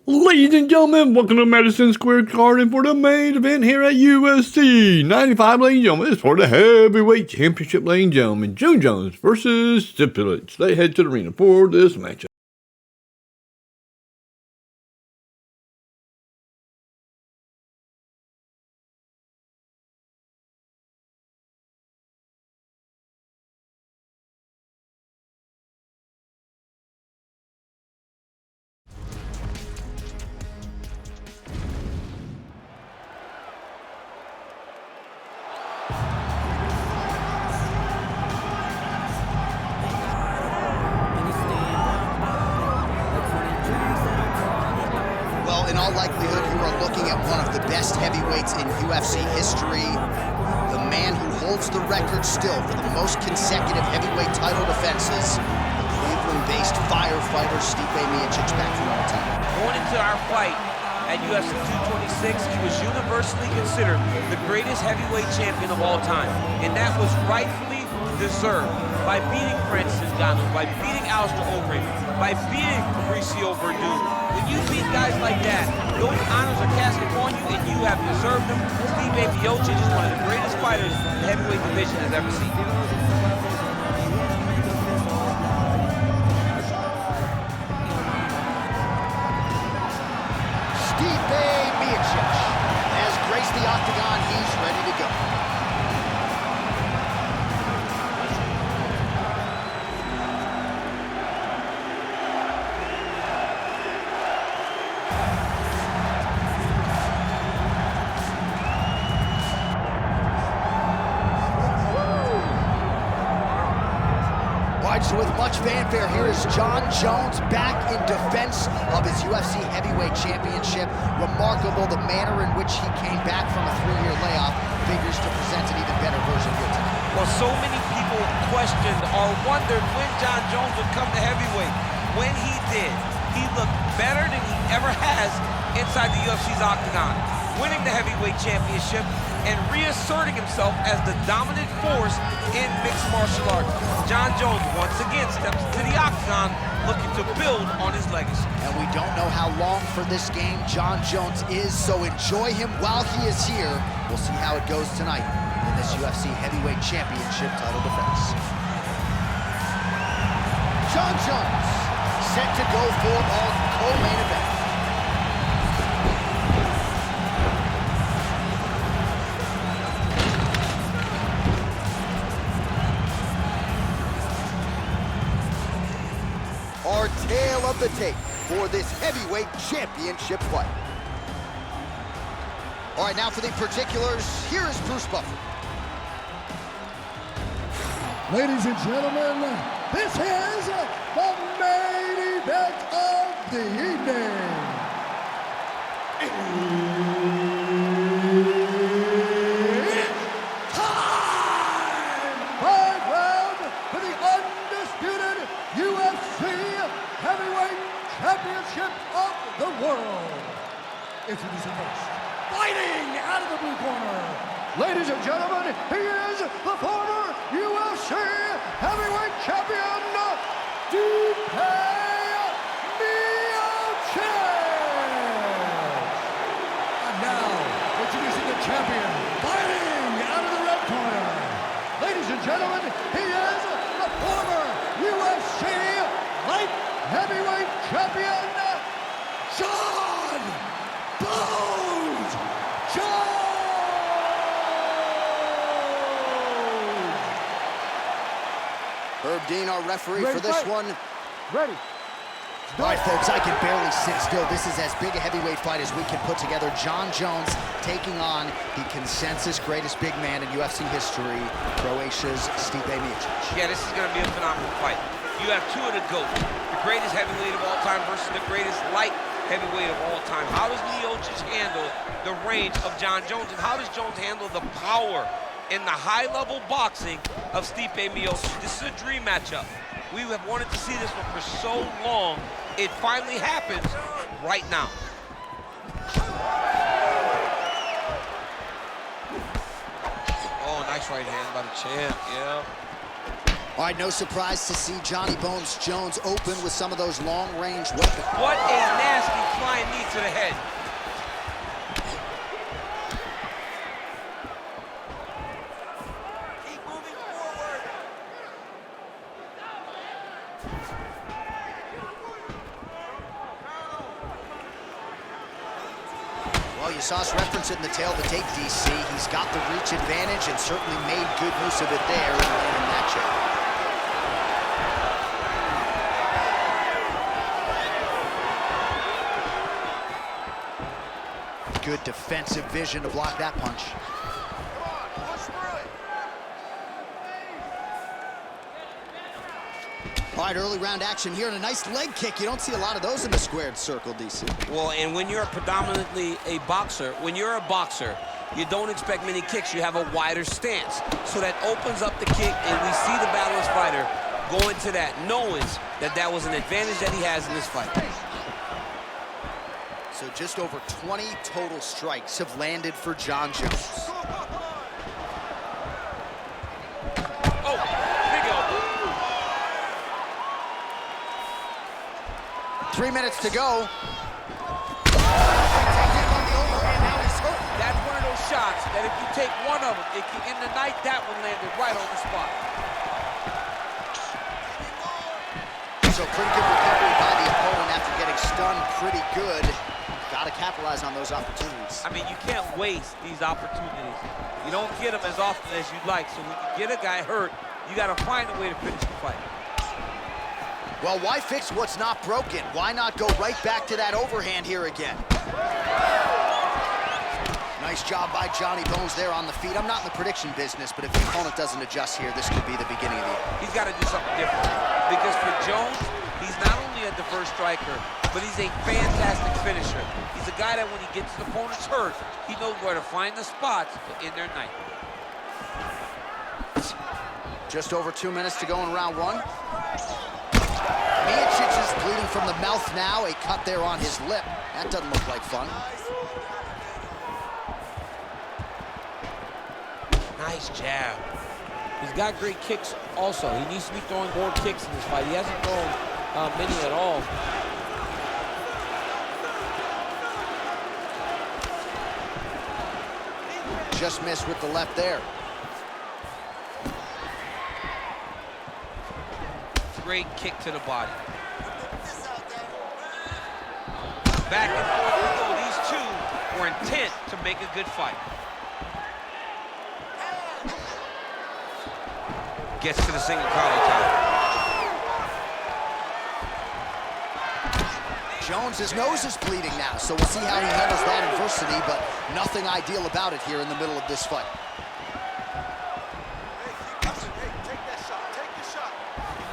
Ladies and gentlemen, welcome to Madison Square Garden for the main event here at UFC 95, ladies and gentlemen. It's for the heavyweight championship, ladies and gentlemen. Jon Jones versus Stipe. They head to the arena for this matchup. In all likelihood, you are looking at one of the best heavyweights in UFC history. The man who holds the record still for the most consecutive heavyweight title defenses. The Cleveland-based firefighter Stipe Miocic, back from all time. Going into our fight at UFC 226, he was universally considered the greatest heavyweight champion of all time. And that was rightfully deserved by beating Francis Ngannou, by beating Alistair Overeem, by beating Mauricio Verdun. When you beat guys like that, those honors are casted on you, and you have deserved them. Stipe Miocic is one of the greatest fighters the heavyweight division has ever seen. Stipe Miocic has graced the octagon. He's ready to go. So with much fanfare, here is Jon Jones back in defense of his UFC heavyweight championship. Remarkable the manner in which he came back from a 3-year layoff. Figures to present an even better version here tonight. Well, so many people questioned or wondered when Jon Jones would come to heavyweight. When he did, he looked better than he ever has inside the UFC's octagon, winning the heavyweight championship and reasserting himself as the dominant force in mixed martial arts. Jon Jones once again steps into the octagon looking to build on his legacy. And we don't know how long for this game Jon Jones is, so enjoy him while he is here. We'll see how it goes tonight in this UFC heavyweight championship title defense. Jon Jones set to go for our co-main event. Our tale of the tape for this heavyweight championship fight. All right, now for the particulars, here is Bruce Buffer. Ladies and gentlemen, this is the main event of the evening. It's time! 5 round for the undisputed UFC Heavyweight Championship of the world. Introducing first, fighting out of the blue corner. Ladies and gentlemen, he is the former UFC Heavyweight Champion, Stipe Miocic. And now, introducing the champion, fighting out of the red corner. Ladies and gentlemen, he is the former UFC Light Heavyweight Champion, Jon Jones. Herb Dean, our referee for this one. Ready. All right, folks, I can barely sit still. This is as big a heavyweight fight as we can put together. Jon Jones taking on the consensus greatest big man in UFC history, Croatia's Stipe Miocic. Yeah, this is going to be a phenomenal fight. You have two of the GOATs, the greatest heavyweight of all time versus the greatest light heavyweight of all time. How does Miocic handle the range of Jon Jones, and how does Jones handle the power in the high-level boxing of Stipe Miocic? This is a dream matchup. We have wanted to see this one for so long. It finally happens right now. Oh, nice right hand by the champ, yeah. All right, no surprise to see Johnny Bones Jones open with some of those long-range weapons. What a nasty flying to the head. Keep moving forward. Well, you saw us reference it in the tail of the tape, DC. He's got the reach advantage and certainly made good use of it there in that jab. Good defensive vision to block that punch. All right, early round action here and a nice leg kick. You don't see a lot of those in the squared circle, DC. Well, and when you're predominantly a boxer, you don't expect many kicks. You have a wider stance. So that opens up the kick, and we see the balanced fighter go into that, knowing that that was an advantage that he has in this fight. So just over 20 total strikes have landed for Jon Jones. Oh, big elbow. 3 minutes to go. That's one of those shots that if you take one of them, in the night, that one landed right on the spot. So pretty good recovery by the opponent after getting stunned pretty good. Got to capitalize on those opportunities. I mean, you can't waste these opportunities. You don't get them as often as you'd like. So when you get a guy hurt, you got to find a way to finish the fight. Well, why fix what's not broken? Why not go right back to that overhand here again? Nice job by Johnny Bones there on the feet. I'm not in the prediction business, but if the opponent doesn't adjust here, this could be the beginning of the end. He's got to do something different. Because for Jones, he's not only a diverse striker, but he's a fantastic finisher. He's a guy that when he gets his opponents hurt, he knows where to find the spots to end their night. Just over 2 minutes to go in round one. Miocic is bleeding from the mouth now. A cut there on his lip. That doesn't look like fun. Nice jab. He's got great kicks also. He needs to be throwing more kicks in this fight. He hasn't thrown many at all. Just missed with the left there. Great kick to the body. Back and forth we go. These two were intent to make a good fight. Gets to the single collar tie. Jones' nose is bleeding now, so we'll see how he handles that adversity, but nothing ideal about it here in the middle of this fight.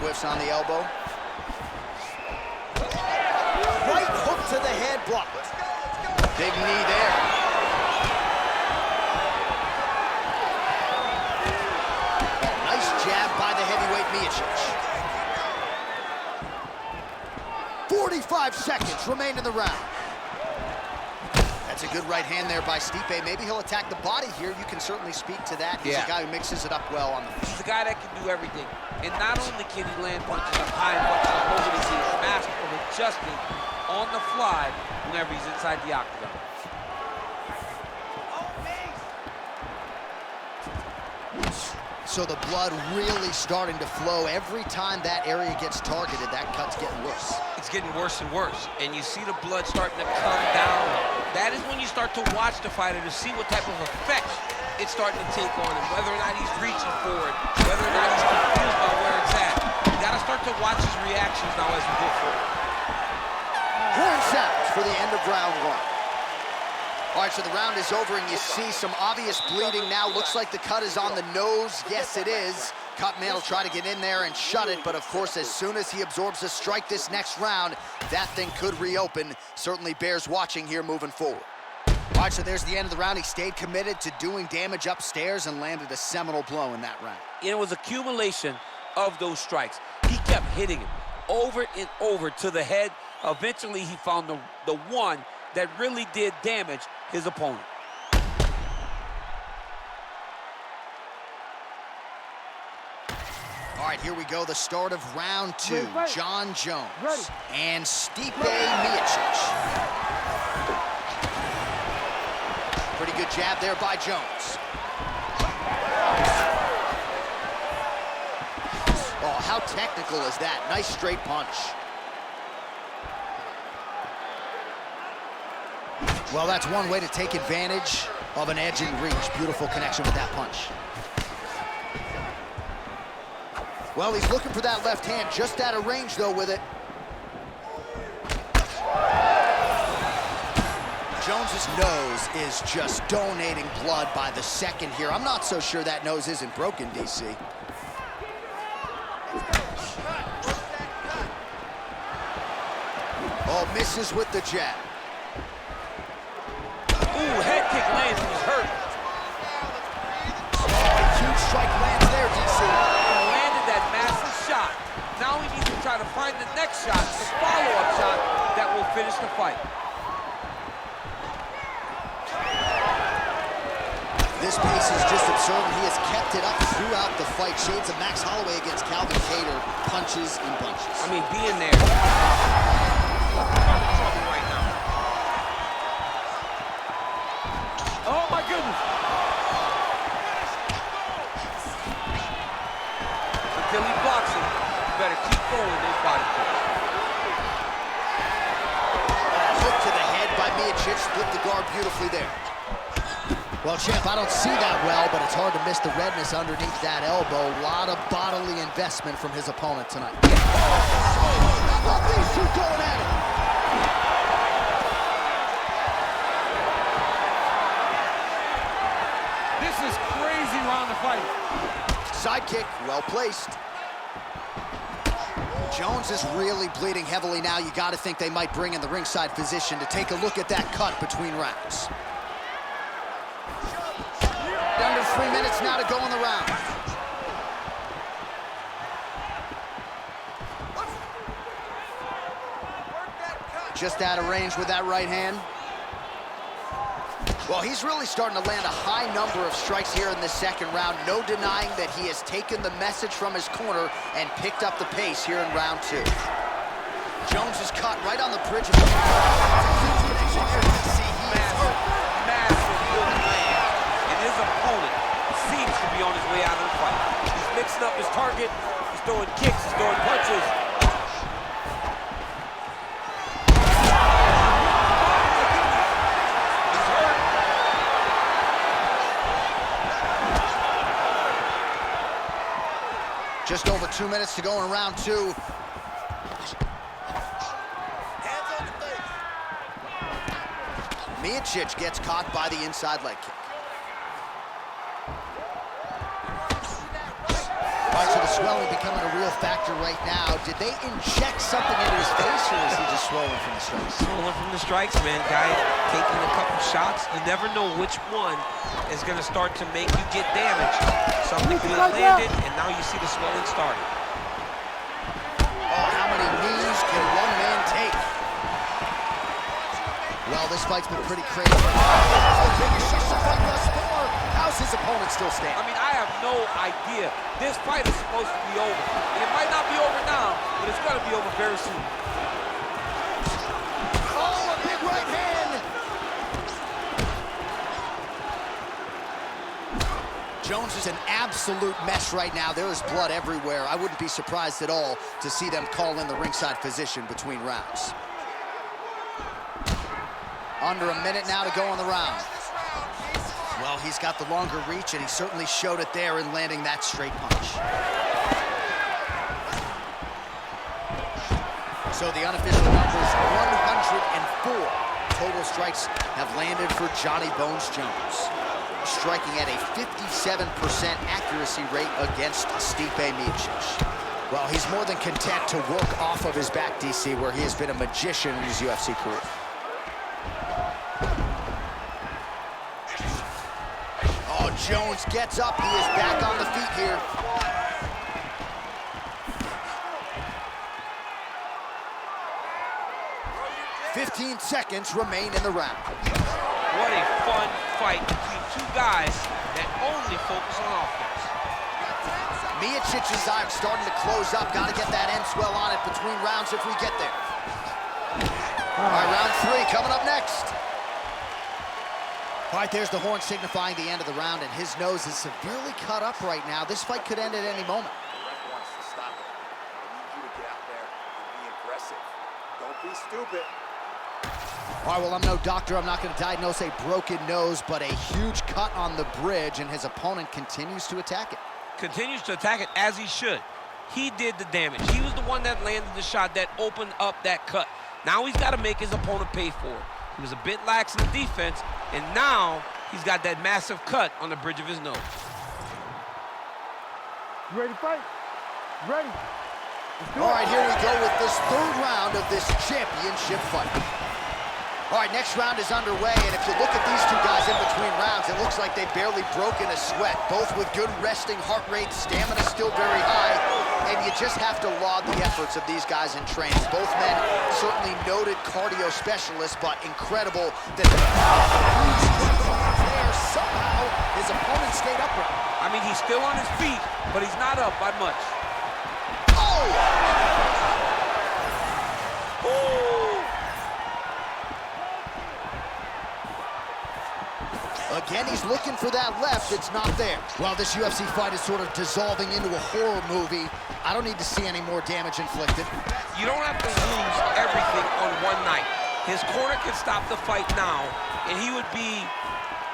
Whiffs on the elbow. Right hook to the head, blocked. Big knee there. Nice jab by the heavyweight Miocic. 45 seconds remain in the round. That's a good right hand there by Stipe. Maybe he'll attack the body here. You can certainly speak to that. He's a guy who mixes it up well on the feet. He's a guy that can do everything. And not only can he land punches up high and punches up over, he's a master of adjusting on the fly whenever he's inside the octagon. So the blood really starting to flow. Every time that area gets targeted, that cut's getting worse. It's getting worse and worse. And you see the blood starting to come down. That is when you start to watch the fighter to see what type of effect it's starting to take on him, whether or not he's reaching for it, whether or not he's confused by where it's at. You got to start to watch his reactions now as we go forward. Horn sounds for the end of round one. All right, so the round is over, and you see some obvious bleeding now. Looks like the cut is on the nose. Yes, it is. Cutman will try to get in there and shut it, but of course, as soon as he absorbs a strike this next round, that thing could reopen. Certainly bears watching here moving forward. All right, so there's the end of the round. He stayed committed to doing damage upstairs and landed a seminal blow in that round. It was accumulation of those strikes. He kept hitting him over and over to the head. Eventually, he found the one that really did damage his opponent. All right, here we go, the start of round two. Jon Jones and Stipe Miocic. jab there by Jones. Oh, how technical is that? Nice straight punch. Well, that's one way to take advantage of an edge and reach. Beautiful connection with that punch. Well, he's looking for that left hand, just out of range, though, with it. Jones's nose is just donating blood by the second here. I'm not so sure that nose isn't broken, DC. Oh, misses with the jab. Ooh, head kick lands, he's hurt. Oh, a huge strike lands there, DC. He landed that massive shot. Now he needs to try to find the next shot, the follow-up shot that will finish the fight. This pace is just absurd. He has kept it up throughout the fight. Shades of Max Holloway against Calvin Kattar, punches and bunches. I mean, being there. Trouble right now. Oh my goodness. Until he blocks it, you better keep going those body kicks. Hook to the head by Miocic, split the guard beautifully there. Well, champ, I don't see that well, but it's hard to miss the redness underneath that elbow. A lot of bodily investment from his opponent tonight. Oh, these two going at it. This is crazy round of fight. Side kick, well placed. Jones is really bleeding heavily now. You got to think they might bring in the ringside physician to take a look at that cut between rounds. Under 3 minutes now to go in the round. Just out of range with that right hand. Well, he's really starting to land a high number of strikes here in this second round. No denying that he has taken the message from his corner and picked up the pace here in round 2. Jones is caught right on the bridge of the his opponent seems to be on his way out of the fight. He's mixing up his target, he's throwing kicks, he's throwing punches. He's hurt. Just over 2 minutes to go in round 2. Miocic gets caught by the inside leg kick. All right, so the swelling becoming a real factor right now. Did they inject something into his face, or is he just swollen from the strikes? Swollen from the strikes, man. Guy taking a couple shots. You never know which one is going to start to make you get damaged. Something good landed, and now you see the swelling starting. Oh, how many knees can one man take? Well, this fight's been pretty crazy. Oh, biggest shot of the fight thus far. How's his opponent still standing? I mean, I have no idea. This fight is supposed to be over. And it might not be over now, but it's going to be over very soon. Oh, a big right hand. Jones is an absolute mess right now. There is blood everywhere. I wouldn't be surprised at all to see them call in the ringside physician between rounds. Under a minute now to go in the round. Well, he's got the longer reach, and he certainly showed it there in landing that straight punch. So the unofficial numbers, 104 total strikes have landed for Johnny Bones Jones, striking at a 57% accuracy rate against Stipe Miocic. Well, he's more than content to work off of his back, DC, where he has been a magician in his UFC career. Oh, Jones gets up. He is back on the feet here. "15 seconds remain in the round. What a fun fight between two guys that only focus on offense. Miocic's eyes starting to close up. Got to get that end swell on it between rounds if we get there. All right, round 3 coming up next. All right, there's the horn signifying the end of the round, and his nose is severely cut up right now. This fight could end at any moment. The ref wants to stop it. I need you to get out there and be aggressive. Don't be stupid. All right, well, I'm no doctor. I'm not going to diagnose a broken nose, but a huge cut on the bridge, and his opponent continues to attack it. Continues to attack it as he should. He did the damage. He was the one that landed the shot that opened up that cut. Now he's got to make his opponent pay for it. He was a bit lax in the defense, and now he's got that massive cut on the bridge of his nose. You ready to fight? Ready. All right, here we go with this third round of this championship fight. All right, next round is underway, and if you look at these two guys in between rounds, it looks like they've barely broken a sweat, both with good resting heart rates, stamina still very high, and you just have to laud the efforts of these guys in training. Both men certainly noted cardio specialists, but incredible that there somehow his opponent stayed upright. I mean, he's still on his feet, but he's not up by much. Oh! Ooh. Again, he's looking for that left. It's not there. Well, this UFC fight is sort of dissolving into a horror movie. I don't need to see any more damage inflicted. You don't have to lose everything on one night. His corner can stop the fight now, and he would be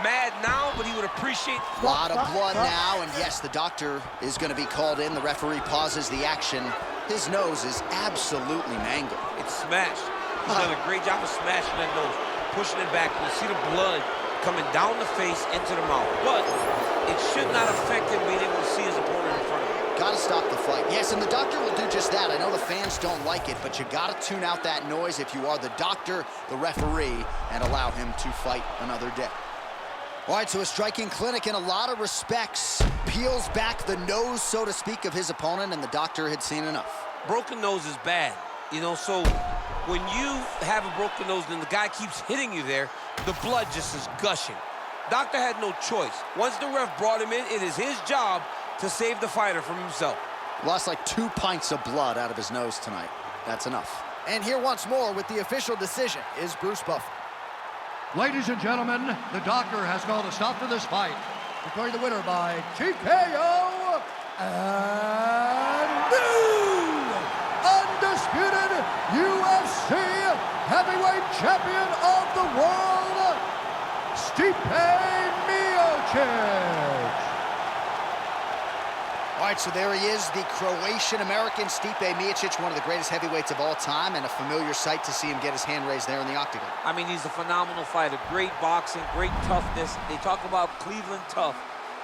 mad now, but he would appreciate... A lot of blood now, and yes, the doctor is going to be called in. The referee pauses the action. His nose is absolutely mangled. It's smashed. He's done a great job of smashing that nose, pushing it back. You see the blood coming down the face into the mouth, but it should not affect him being able to see his opponent in front of him. Gotta stop the fight. Yes, and the doctor will do just that. I know the fans don't like it, but you gotta tune out that noise if you are the doctor, the referee, and allow him to fight another day. All right, so a striking clinic in a lot of respects. Peels back the nose, so to speak, of his opponent, and the doctor had seen enough. Broken nose is bad, you know, so when you have a broken nose and the guy keeps hitting you there, the blood just is gushing. Doctor had no choice. Once the ref brought him in, it is his job to save the fighter from himself. Lost like 2 pints of blood out of his nose tonight. That's enough. And here once more with the official decision is Bruce Buffer. Ladies and gentlemen, the doctor has called a stop to this fight, declaring the winner by TKO and new undisputed UFC heavyweight champion of the world, Stipe Miocic. All right, so there he is, the Croatian-American Stipe Miocic, one of the greatest heavyweights of all time, and a familiar sight to see him get his hand raised there in the octagon. I mean, he's a phenomenal fighter. Great boxing, great toughness. They talk about Cleveland tough.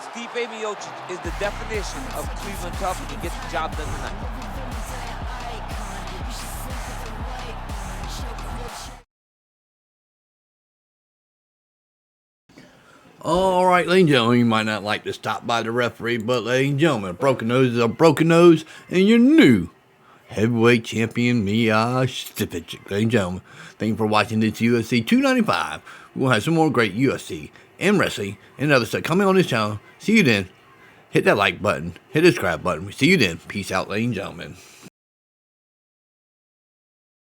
Stipe Miocic is the definition of Cleveland tough, and he gets the job done tonight. All right, ladies and gentlemen, you might not like to stop by the referee, but ladies and gentlemen, a broken nose is a broken nose, and your new heavyweight champion, Miocic. Ladies and gentlemen, thank you for watching this UFC 295. We'll have some more great UFC and wrestling and other stuff coming on this channel. See you then. Hit that like button. Hit the subscribe button. We see you then. Peace out, ladies and gentlemen.